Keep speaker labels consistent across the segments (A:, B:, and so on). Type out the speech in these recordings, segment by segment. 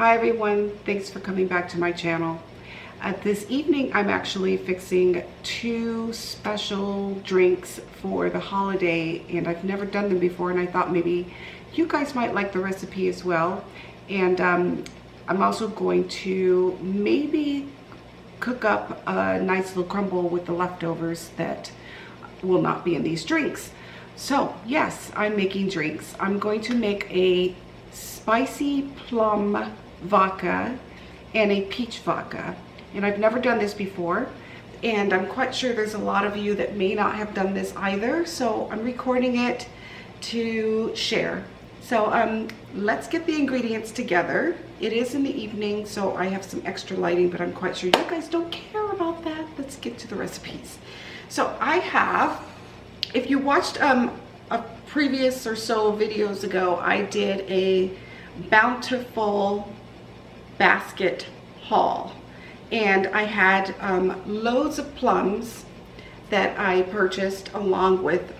A: Hi everyone, thanks for coming back to my channel. This evening I'm actually fixing two special drinks for the holiday, and I've never done them before, and I thought maybe you guys might like the recipe as well. And I'm also going to maybe cook up a nice little crumble with the leftovers that will not be in these drinks. So yes, I'm making drinks. I'm going to make a spicy plum vodka and a peach vodka, and I've never done this before, and I'm quite sure there's a lot of you that may not have done this either, so I'm recording it to share. So let's get the ingredients together. It is in the evening, so I have some extra lighting, but I'm quite sure you guys don't care about that. Let's get to the recipes. So I have, if you watched a previous or so videos ago, I did a bountiful basket haul, and I had loads of plums that I purchased, along with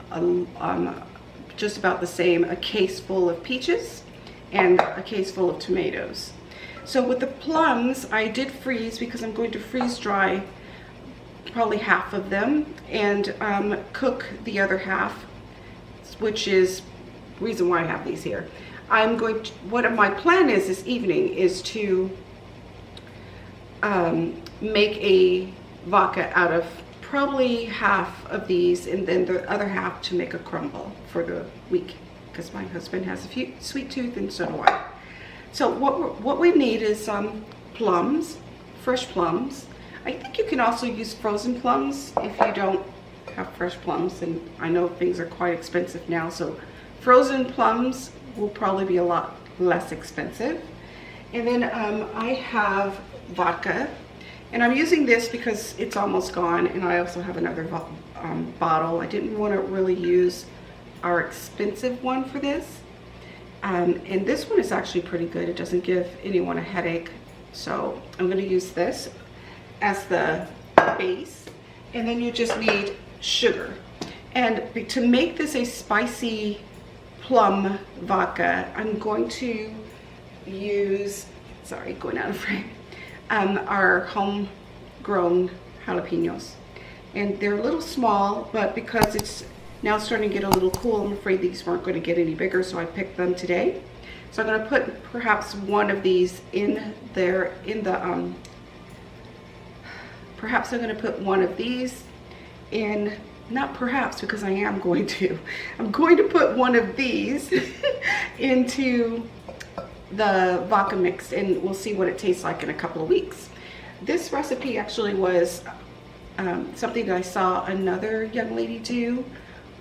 A: just about the same, a case full of peaches and a case full of tomatoes. So with the plums, I did freeze because I'm going to freeze dry probably half of them and cook the other half, which is the reason why I have these here. I'm going to, what my plan is this evening is to make a vodka out of probably half of these, and then the other half to make a crumble for the week, because my husband has a sweet tooth and so do I. So what we need is plums, fresh plums. I think you can also use frozen plums if you don't have fresh plums, and I know things are quite expensive now, so frozen plums will probably be a lot less expensive. And then I have vodka, and I'm using this because it's almost gone, and I also have another bottle. I didn't want to really use our expensive one for this, and this one is actually pretty good. It doesn't give anyone a headache, so I'm going to use this as the base. And then you just need sugar, and to make this a spicy plum vodka, I'm going to use, sorry, going out of frame, our homegrown jalapenos. And they're a little small, but because it's now starting to get a little cool, I'm afraid these weren't going to get any bigger, so I picked them today. So I'm going to put perhaps one of these in there, perhaps I'm going to put one of these in, not perhaps, because I am going to. I'm going to put one of these into the vodka mix, and we'll see what it tastes like in a couple of weeks. This recipe actually was something that I saw another young lady do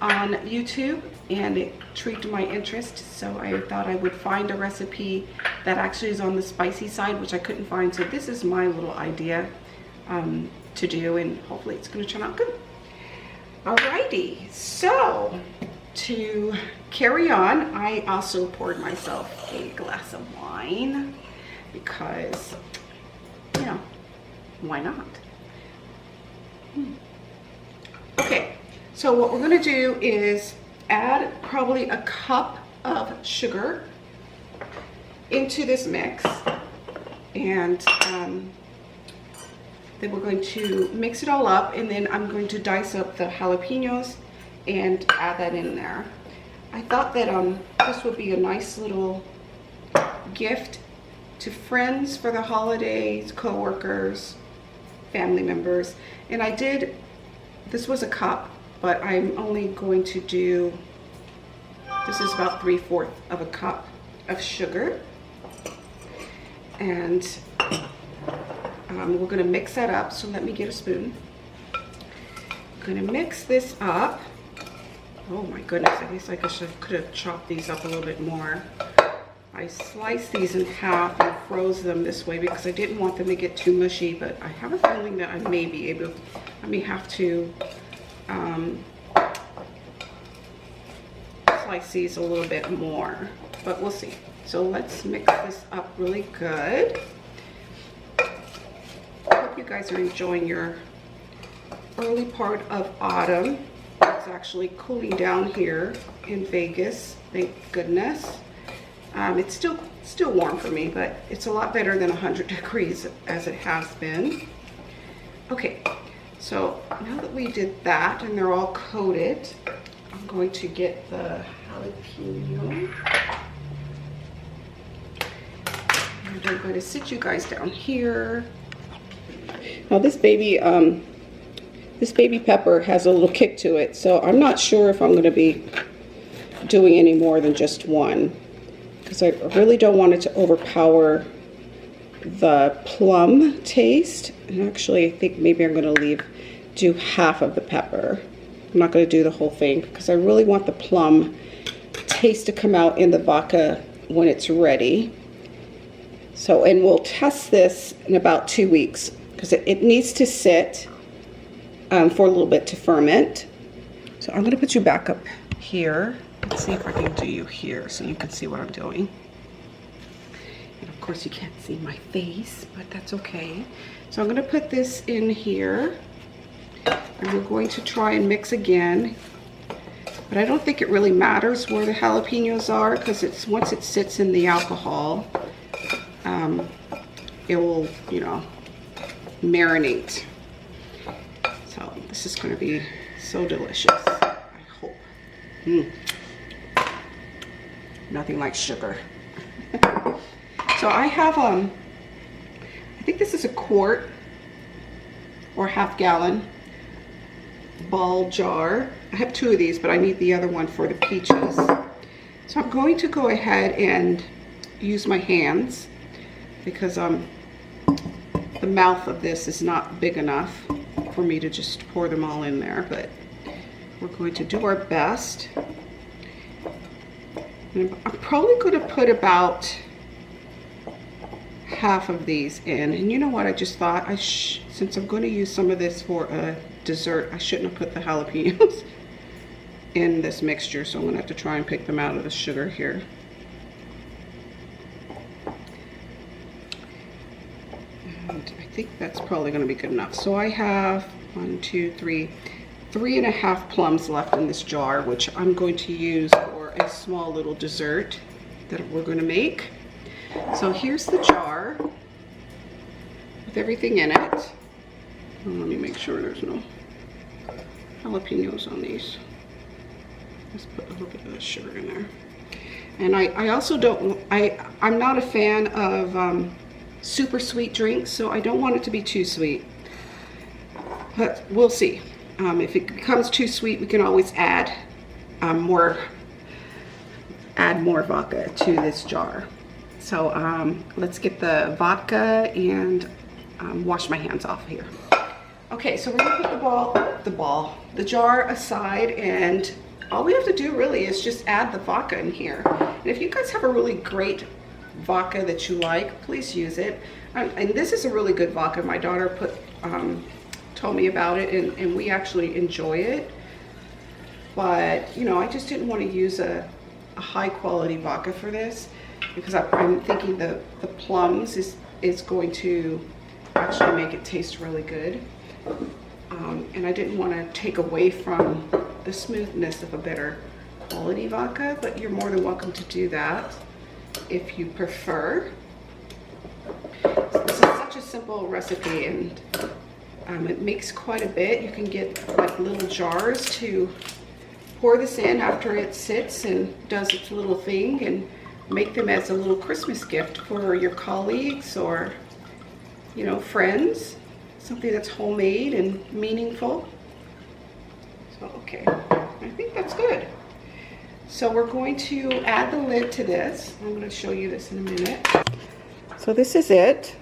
A: on YouTube, and it intrigued my interest, so I thought I would find a recipe that actually is on the spicy side, which I couldn't find. So this is my little idea to do, and hopefully it's going to turn out good. Alrighty, so to carry on, I also poured myself a glass of wine because, you know, why not? Okay, so what we're going to do is add probably a cup of sugar into this mix, and then we're going to mix it all up, and then I'm going to dice up the jalapenos and add that in there. I thought that this would be a nice little gift to friends for the holidays, co-workers, family members. And I did, this was a cup, but I'm only going to do, this is about 3/4 of a cup of sugar. And we're going to mix that up, so let me get a spoon. I'm going to mix this up. Oh my goodness, I guess I could have chopped these up a little bit more. I sliced these in half and froze them this way because I didn't want them to get too mushy, but I have a feeling that I may be able, I may have to slice these a little bit more, but we'll see. So let's mix this up really good. I hope you guys are enjoying your early part of autumn. It's actually cooling down here in Vegas, thank goodness. It's still warm for me, but it's a lot better than 100 degrees as it has been. Okay, so now that we did that and they're all coated, I'm going to get the jalapeno. And I'm going to sit you guys down here. Now this baby pepper has a little kick to it, so I'm not sure if I'm going to be doing any more than just one, because I really don't want it to overpower the plum taste. And actually, I think maybe I'm going to do half of the pepper. I'm not going to do the whole thing because I really want the plum taste to come out in the vodka when it's ready. So, and we'll test this in about 2 weeks because it needs to sit for a little bit to ferment. So I'm going to put you back up here. Let's see if I can do you here so you can see what I'm doing. And of course you can't see my face, but that's okay. So I'm going to put this in here and we're going to try and mix again. But I don't think it really matters where the jalapenos are because it's once it sits in the alcohol, it will, you know, marinate. So this is going to be so delicious, I hope. Nothing like sugar. So I have, I think this is a quart or half gallon ball jar. I have 2 of these, but I need the other one for the peaches. So I'm going to go ahead and use my hands because the mouth of this is not big enough for me to just pour them all in there, but we're going to do our best. And I'm probably going to put about half of these in. And you know what, I just thought, since I'm going to use some of this for a dessert, I shouldn't have put the jalapenos in this mixture, so I'm going to have to try and pick them out of the sugar here. And I think that's probably going to be good enough. So I have 1, 2, 3, 3.5 plums left in this jar, which I'm going to use for a small little dessert that we're going to make. So here's the jar with everything in it. And let me make sure there's no jalapenos on these. Let's put a little bit of the sugar in there. And I also don't, I'm not a fan of super sweet drinks, so I don't want it to be too sweet. But we'll see. If it becomes too sweet, we can always add more vodka to this jar. So let's get the vodka and wash my hands off here. Okay, so we're gonna put the jar aside, and all we have to do really is just add the vodka in here. And if you guys have a really great vodka that you like, please use it. And this is a really good vodka. My daughter told me about it, and we actually enjoy it. But you know, I just didn't want to use a high quality vodka for this because I'm thinking the plums is going to actually make it taste really good. And I didn't want to take away from the smoothness of a better quality vodka, but you're more than welcome to do that if you prefer. So this is such a simple recipe, and it makes quite a bit. You can get like little jars to pour this in after it sits and does its little thing, and make them as a little Christmas gift for your colleagues or, you know, friends. Something that's homemade and meaningful. So, okay, I think that's good. So we're going to add the lid to this. I'm going to show you this in a minute. So this is it.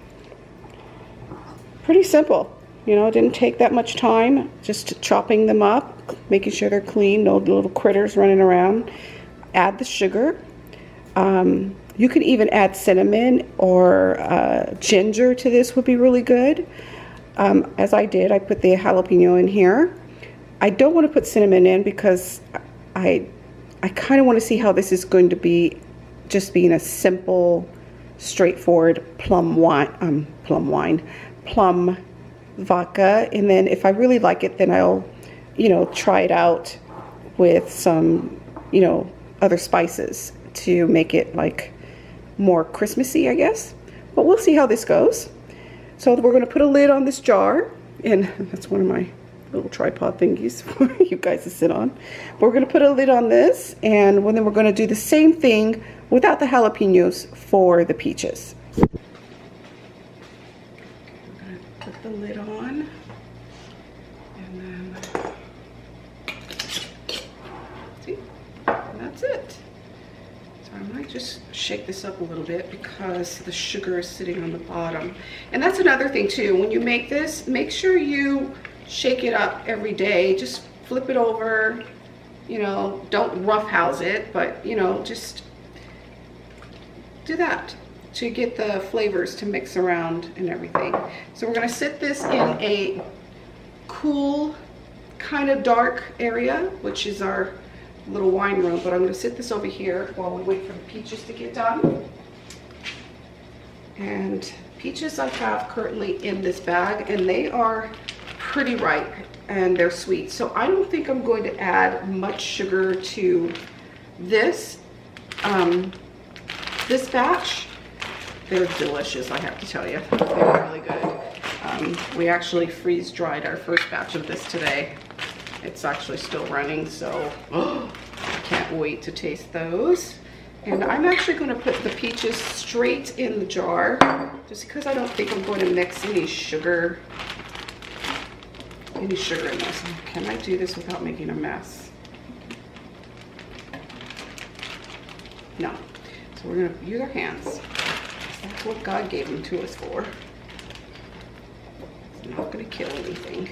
A: Pretty simple. You know, it didn't take that much time. Just chopping them up, making sure they're clean, no little critters running around. Add the sugar. You can even add cinnamon or ginger to this, would be really good. As I did, I put the jalapeno in here. I don't want to put cinnamon in because I kind of want to see how this is going to be, just being a simple, straightforward plum vodka. And then if I really like it, then I'll, you know, try it out with some, you know, other spices to make it like more Christmassy, I guess. But we'll see how this goes. So we're going to put a lid on this jar, and that's one of my little tripod thingies for you guys to sit on. But we're going to put a lid on this, and then we're going to do the same thing without the jalapenos for the peaches. We're going to put the lid on, and then see, and that's it. So I might just shake this up a little bit because the sugar is sitting on the bottom. And that's another thing too, when you make this, make sure you shake it up every day. Just flip it over, you know, don't roughhouse it, but you know, just do that to get the flavors to mix around and everything. So we're gonna sit this in a cool, kind of dark area, which is our little wine room, but I'm going to sit this over here while we wait for the peaches to get done. And peaches I have currently in this bag, and they are pretty ripe and they're sweet. So I don't think I'm going to add much sugar to this this batch. They're delicious, I have to tell you. They're really good. We actually freeze dried our first batch of this today. It's actually still running, so I can't wait to taste those. And I'm actually going to put the peaches straight in the jar, just because I don't think I'm going to mix any sugar in this. Can I do this without making a mess? No. So we're going to use our hands. That's what God gave them to us for. It's not going to kill anything.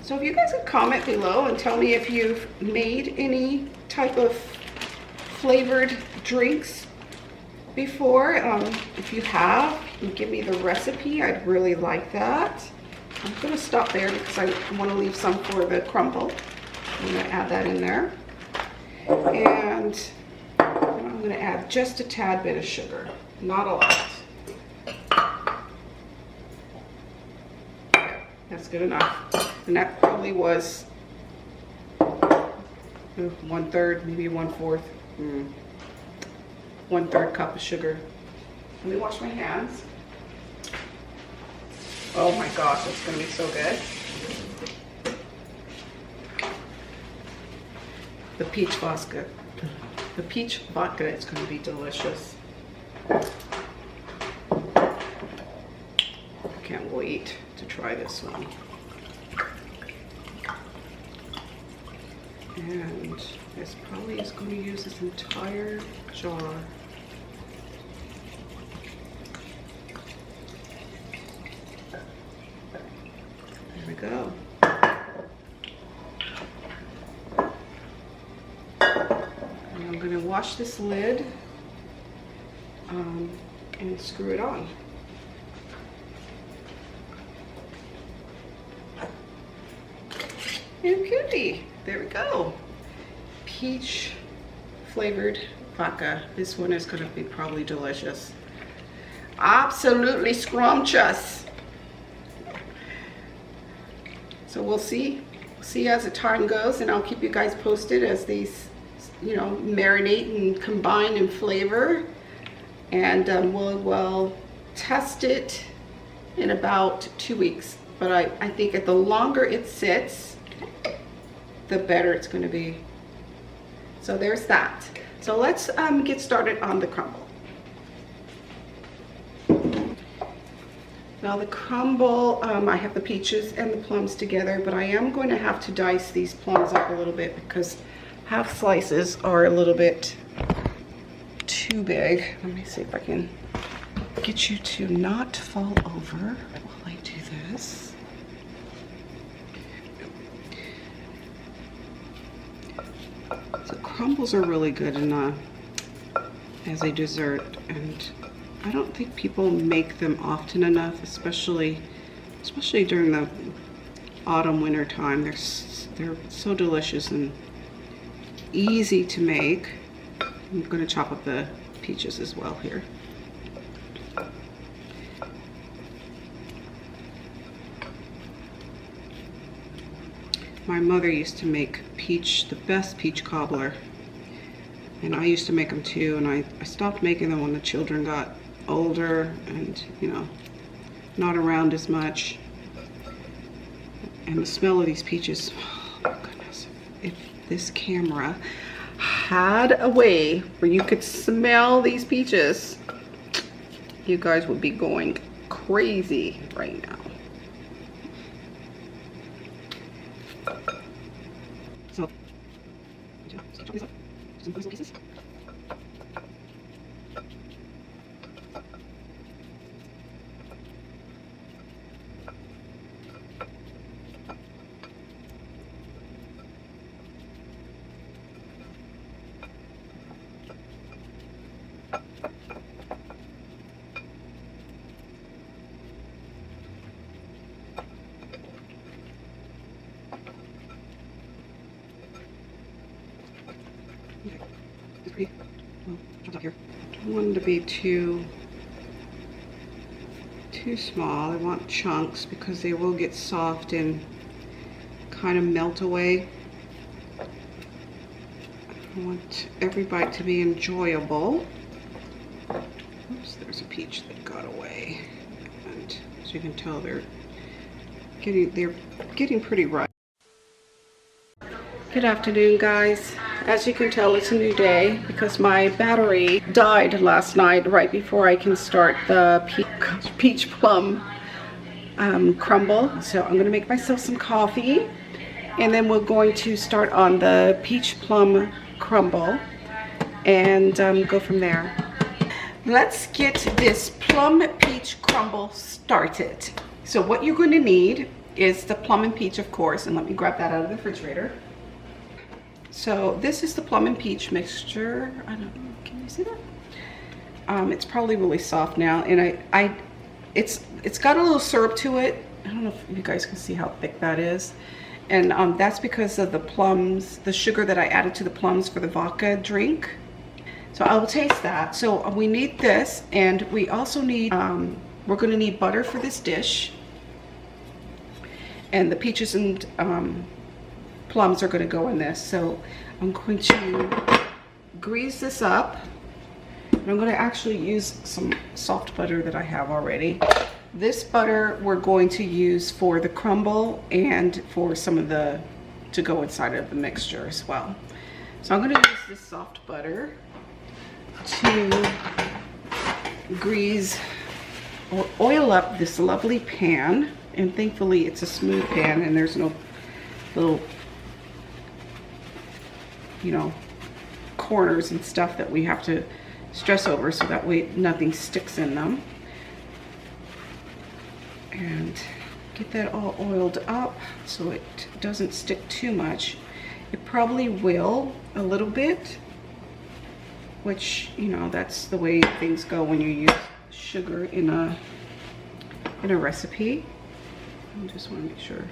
A: So if you guys could comment below and tell me if you've made any type of flavored drinks before. If you have, you can give me the recipe. I'd really like that. I'm going to stop there because I want to leave some for the crumble. I'm going to add that in there. And I'm going to add just a tad bit of sugar, not a lot. That's good enough. And that probably was 1/3, maybe 1/4, 1/3 cup of sugar. Let me wash my hands. Oh my gosh, it's gonna be so good. The peach vodka. The peach vodka is gonna be delicious. I can't wait to try this one. And this probably is going to use this entire jar. There we go. And I'm going to wash this lid and screw it on. And cutie. There we go. Peach flavored vodka. This one is going to be probably delicious. Absolutely scrumptious. So we'll see as the time goes, and I'll keep you guys posted as these, you know, marinate and combine in flavor. And we'll test it in about 2 weeks. But I think the longer it sits, the better it's going to be. So there's that. So let's get started on the crumble. Now the crumble, I have the peaches and the plums together, but I am going to have to dice these plums up a little bit because half slices are a little bit too big. Let me see if I can get you to not fall over while I do this. So crumbles are really good as a dessert, and I don't think people make them often enough, especially during the autumn winter time. They're so delicious and easy to make. I'm going to chop up the peaches as well here. My mother used to make the best peach cobbler, And I used to make them too, and I stopped making them when the children got older and, you know, not around as much. And the smell of these peaches, oh my goodness. If this camera had a way where you could smell these peaches, you guys would be going crazy right now. So, chop these up, some little pieces. Okay, it's pretty well chopped up here. I don't want them to be too small. I want chunks because they will get soft and kind of melt away. I want every bite to be enjoyable. Oops, there's a peach that got away. And as you can tell, they're getting pretty ripe. Good afternoon, guys. As you can tell, it's a new day because my battery died last night right before I can start the peach plum crumble. So I'm gonna make myself some coffee, and then we're going to start on the peach plum crumble and go from there. Let's get this plum peach crumble started. So what you're going to need is the plum and peach, of course, and let me grab that out of the refrigerator. So this is the plum and peach mixture. I don't know, can you see that? It's probably really soft now, and it's got a little syrup to it. I don't know if you guys can see how thick that is. And that's because of the plums, the sugar that I added to the plums for the vodka drink. So I will taste that. So we need this, and we also need, we're gonna need butter for this dish. And the peaches and plums are gonna go in this. So I'm going to grease this up. And I'm gonna actually use some soft butter that I have already. This butter we're going to use for the crumble and for some of the, to go inside of the mixture as well. So I'm gonna use this soft butter to grease or oil up this lovely pan. And thankfully it's a smooth pan and there's no little, you know, corners and stuff that we have to stress over, so that way nothing sticks in them. And get that all oiled up so it doesn't stick too much. It probably will a little bit, which, you know, that's the way things go when you use sugar in a recipe. I just want to make sure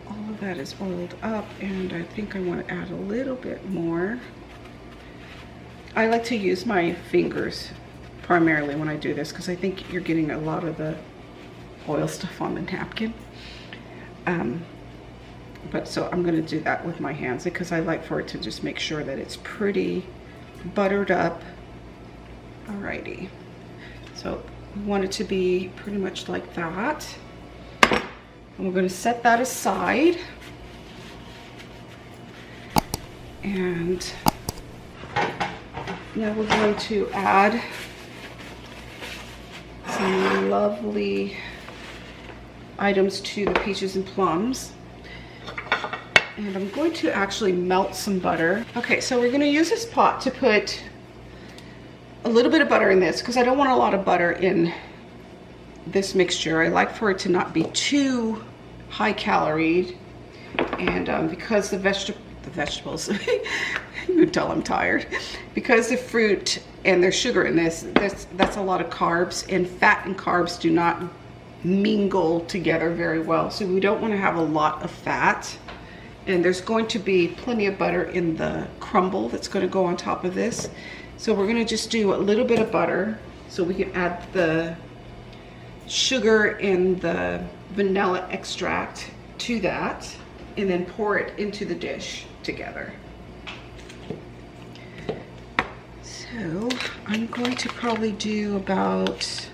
A: all of that is oiled up, and I think I want to add a little bit more. I like to use my fingers primarily when I do this because I think you're getting a lot of the oil stuff on the napkin. But so I'm going to do that with my hands because I like for it to just make sure that it's pretty buttered up. Alrighty, so we want it to be pretty much like that, and we're going to set that aside. And now we're going to add some lovely items to the peaches and plums. And I'm going to actually melt some butter. Okay, so we're going to use this pot to put a little bit of butter in this because I don't want a lot of butter in this mixture. I like for it to not be too high calorie, and because the vegetables, you can tell I'm tired, because the fruit and there's sugar in this, that's a lot of carbs, and fat and carbs do not mingle together very well, so we don't want to have a lot of fat. And there's going to be plenty of butter in the crumble that's going to go on top of this, so we're going to just do a little bit of butter so we can add the sugar and the vanilla extract to that, and then pour it into the dish together. So I'm going to probably do about,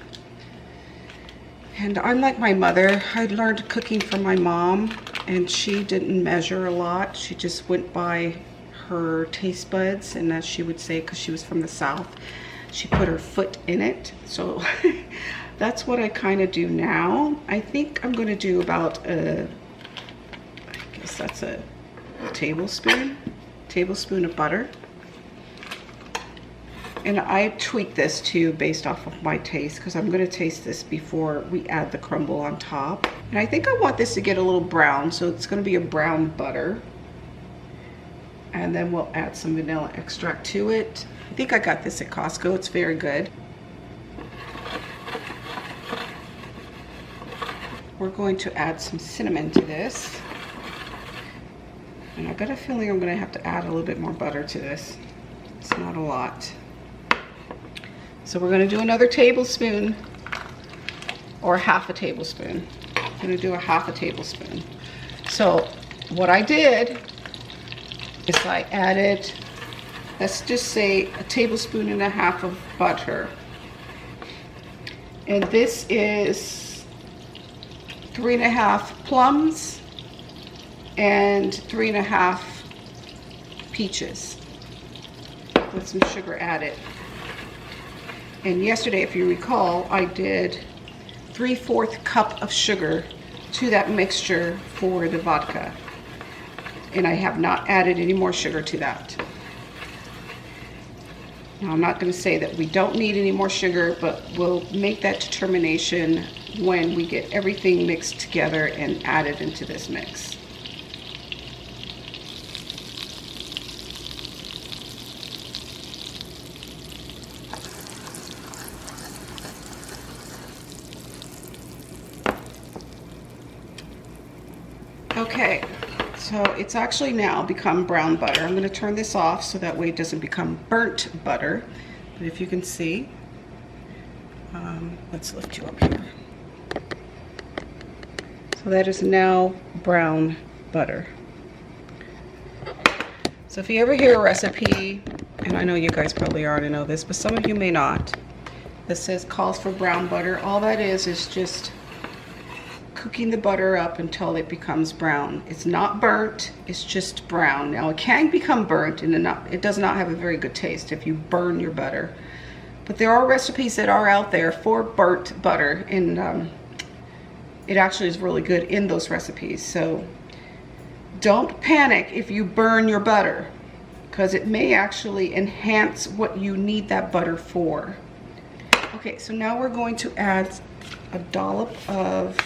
A: and I'm like my mother. I learned cooking from my mom, and she didn't measure a lot. She just went by her taste buds, and as she would say, because she was from the South, she put her foot in it. So that's what I kind of do now. I think I'm going to do about I guess that's a tablespoon of butter. And I tweak this too based off of my taste, because I'm going to taste this before we add the crumble on top. And I think I want this to get a little brown, so it's going to be a brown butter. And then we'll add some vanilla extract to it. I think I got this at Costco. It's very good. We're going to add some cinnamon to this. And I got a feeling I'm going to have to add a little bit more butter to this. It's not a lot. So we're going to do another tablespoon, or half a tablespoon. I'm going to do a half a tablespoon. So what I did is I added, let's just say, a tablespoon and a half of butter. And this is 3.5 plums and 3.5 peaches with some sugar added. And yesterday, if you recall, I did 3/4 cup of sugar to that mixture for the vodka. And I have not added any more sugar to that. Now, I'm not going to say that we don't need any more sugar, but we'll make that determination when we get everything mixed together and added into this mix. Okay, so it's actually now become brown butter. I'm going to turn this off so that way it doesn't become burnt butter. But if you can see, let's lift you up here. So that is now brown butter. So if you ever hear a recipe, and I know you guys probably already know this, but some of you may not, that says calls for brown butter, all that is just cooking the butter up until it becomes brown. It's not burnt, it's just brown. Now it can become burnt, and it does not have a very good taste if you burn your butter. But there are recipes that are out there for burnt butter, and it actually is really good in those recipes. So don't panic if you burn your butter, because it may actually enhance what you need that butter for. Okay, so now we're going to add a dollop of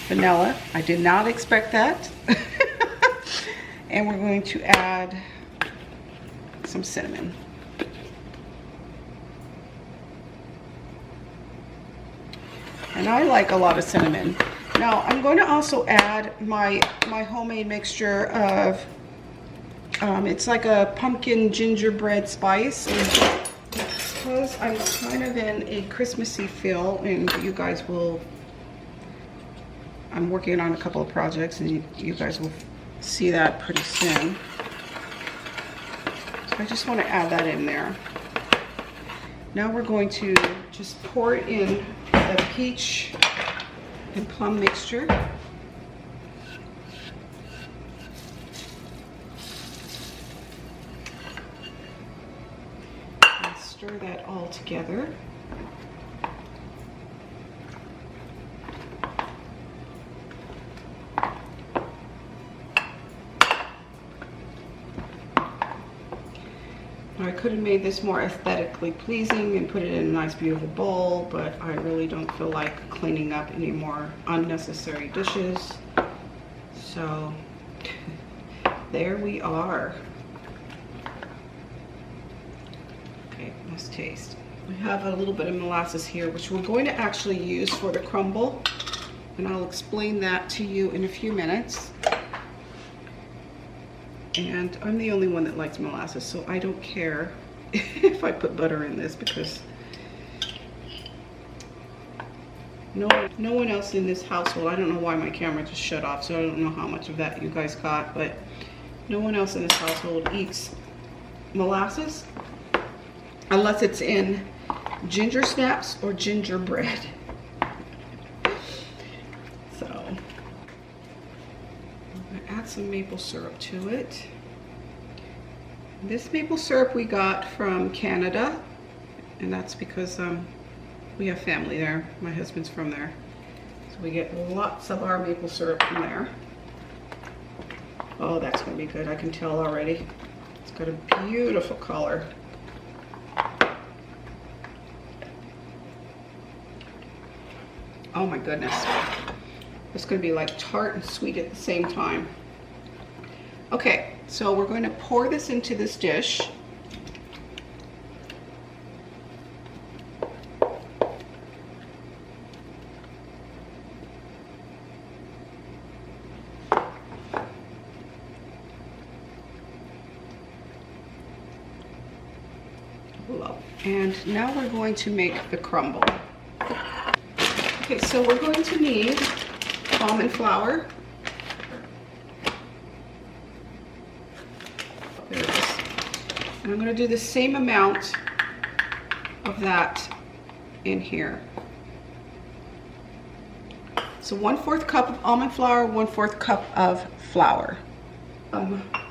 A: vanilla. I did not expect that. And we're going to add some cinnamon. And I like a lot of cinnamon. Now I'm going to also add my homemade mixture of it's like a pumpkin gingerbread spice. And because I'm kind of in a Christmassy feel, and you guys will, I'm working on a couple of projects, and you guys will see that pretty soon. So I just want to add that in there. Now we're going to just pour in the peach and plum mixture. And stir that all together. I could have made this more aesthetically pleasing and put it in a nice beautiful bowl, but I really don't feel like cleaning up any more unnecessary dishes. So there we are. Okay, let's taste. We have a little bit of molasses here, which we're going to actually use for the crumble, and I'll explain that to you in a few minutes. And I'm the only one that likes molasses, so I don't care if I put butter in this, because no one else in this household, I don't know why my camera just shut off, so I don't know how much of that you guys got, but No one else in this household eats molasses unless it's in ginger snaps or gingerbread. So I'm gonna add some maple syrup to it. This maple syrup we got from Canada, and that's because we have family there. My husband's from there. So we get lots of our maple syrup from there. Oh, that's gonna be good. I can tell already. It's got a beautiful color. Oh my goodness. It's gonna be like tart and sweet at the same time. Okay, so we're going to pour this into this dish. And now we're going to make the crumble. Okay, so we're going to need almond flour. There it is. And I'm going to do the same amount of that in here. So 1/4 cup of almond flour, 1/4 cup of flour.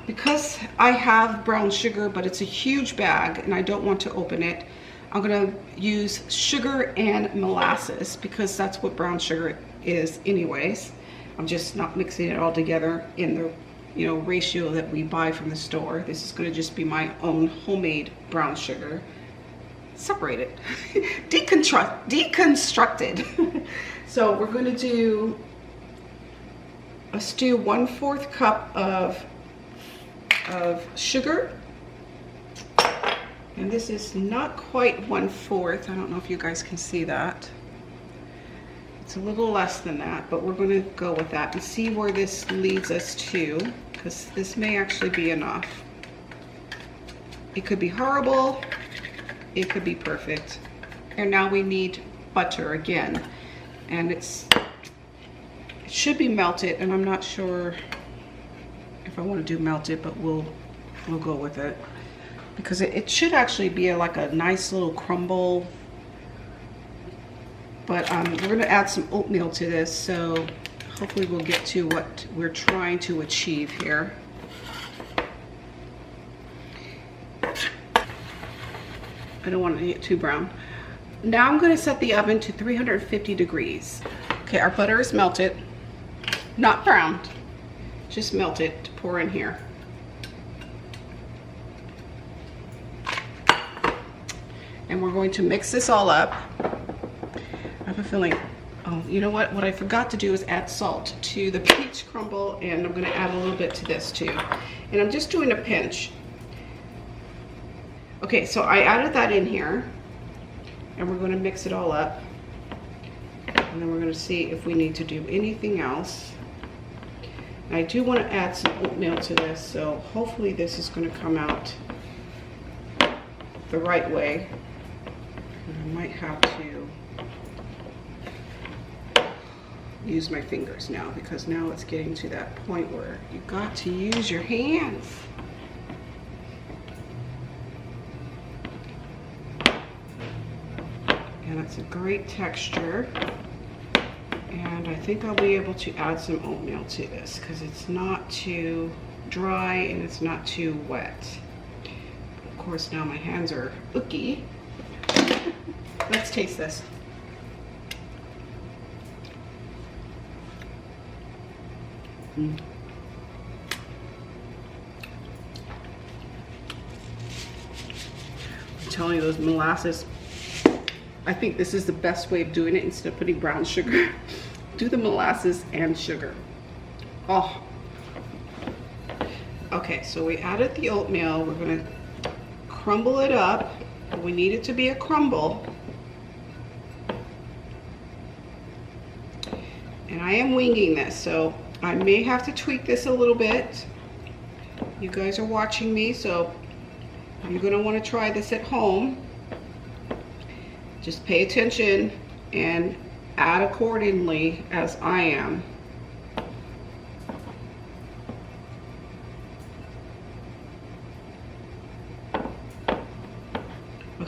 A: Because I have brown sugar, but it's a huge bag and I don't want to open it, I'm gonna use sugar and molasses because that's what brown sugar is anyways. I'm just not mixing it all together in the ratio that we buy from the store. This is gonna just be my own homemade brown sugar. Separated, deconstructed. So we're gonna do a stew 1/4 cup of sugar, and this is not quite 1/4. I don't know if you guys can see that. It's a little less than that, but we're going to go with that and see where this leads us to, because this may actually be enough. It could be horrible, it could be perfect. And now we need butter again, and it should be melted, and I'm not sure if I want to do melted, but we'll go with it because it should actually be like a nice little crumble. But we're going to add some oatmeal to this, so hopefully we'll get to what we're trying to achieve here. I don't want it to get too brown. Now I'm going to set the oven to 350 degrees. Okay, our butter is melted, not browned. Just melt it to pour in here. And we're going to mix this all up. I have a feeling, oh, you know what? What I forgot to do is add salt to the peach crumble, and I'm going to add a little bit to this too. And I'm just doing a pinch. Okay, so I added that in here, and we're going to mix it all up. And then we're going to see if we need to do anything else. I do want to add some oatmeal to this, so hopefully this is going to come out the right way. And I might have to use my fingers now, because now it's getting to that point where you've got to use your hands. And it's a great texture. And I think I'll be able to add some oatmeal to this because it's not too dry and it's not too wet. Of course, now my hands are ooky. Let's taste this. I'm telling you, those molasses, I think this is the best way of doing it. Instead of putting brown sugar, do the molasses and sugar. Oh. Okay, so we added the oatmeal. We're gonna crumble it up. We need it to be a crumble. And I am winging this, so I may have to tweak this a little bit. You guys are watching me, so you're gonna wanna try this at home. Just pay attention and add accordingly as I am.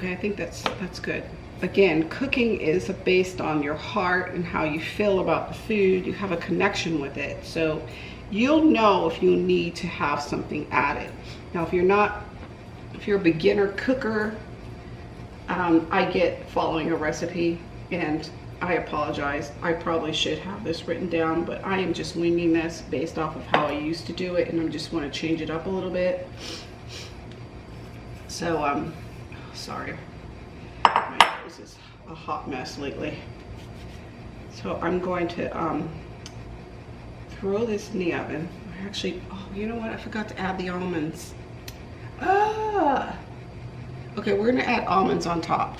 A: Okay, I think that's good. Again, cooking is based on your heart and how you feel about the food. You have a connection with it. So you'll know if you need to have something added. Now, if you're a beginner cooker, I get following a recipe, and I apologize. I probably should have this written down, but I am just winging this based off of how I used to do it, and I just want to change it up a little bit. So, sorry. My nose is a hot mess lately. So I'm going to throw this in the oven. Actually, oh, you know what? I forgot to add the almonds. Okay, we're gonna add almonds on top.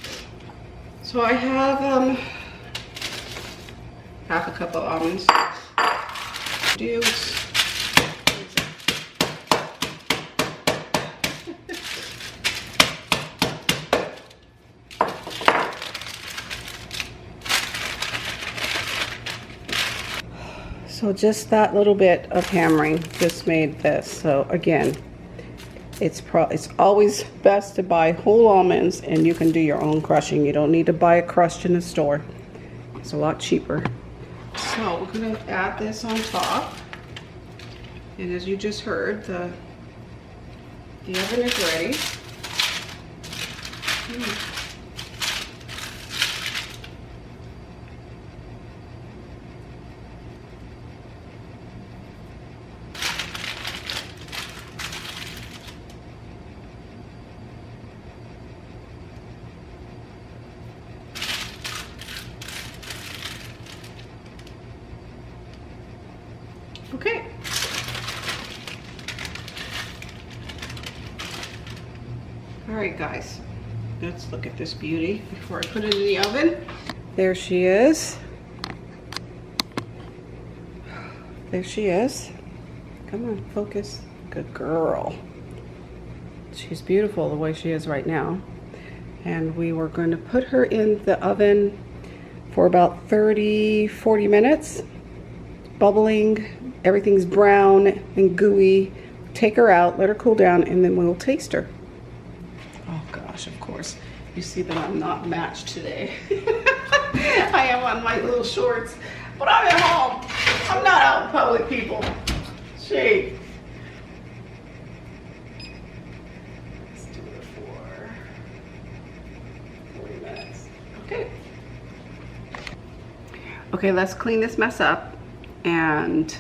A: So I have half a cup of almonds. So just that little bit of hammering just made this. So again, it's always best to buy whole almonds, and you can do your own crushing. You don't need to buy it crushed in the store. It's a lot cheaper. So we're gonna add this on top. And as you just heard, the oven is ready. Okay. All right, guys, let's look at this beauty before I put it in the oven. There she is. There she is. Come on, focus. Good girl. She's beautiful the way she is right now. And we were going to put her in the oven for about 30-40 minutes. Bubbling, everything's brown and gooey. Take her out, let her cool down, and then we'll taste her. Oh gosh, of course. You see that I'm not matched today. I am on my little shorts, but I'm at home. I'm not out in public, people. Shade. Let's do it for 40 minutes. Okay. Okay, let's clean this mess up. And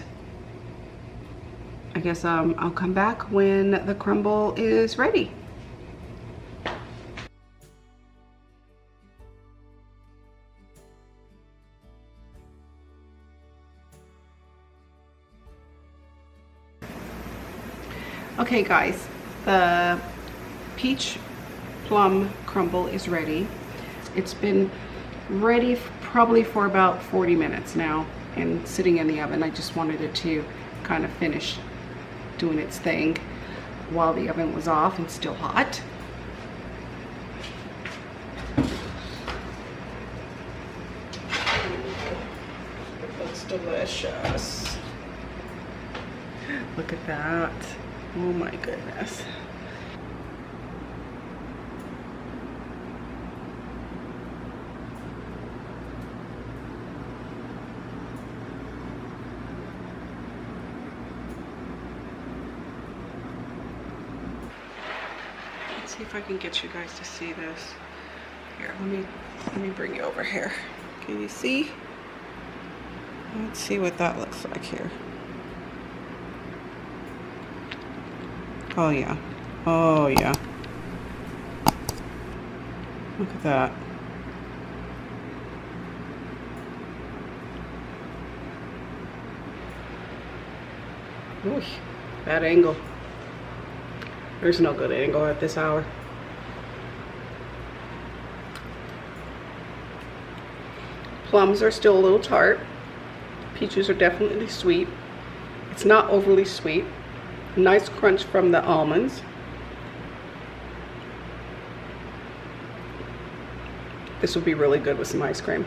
A: I guess I'll come back when the crumble is ready. Okay guys, the peach plum crumble is ready. It's been ready probably for about 40 minutes now and sitting in the oven. I just wanted it to kind of finish doing its thing while the oven was off and still hot. It looks delicious. Look at that. Oh my goodness. See if I can get you guys to see this. Here, let me bring you over here. Can you see? Let's see what that looks like here. Oh yeah. Oh yeah. Look at that. Ooh, bad angle. There's no good angle at this hour. Plums are still a little tart. Peaches are definitely sweet. It's not overly sweet. Nice crunch from the almonds. This would be really good with some ice cream.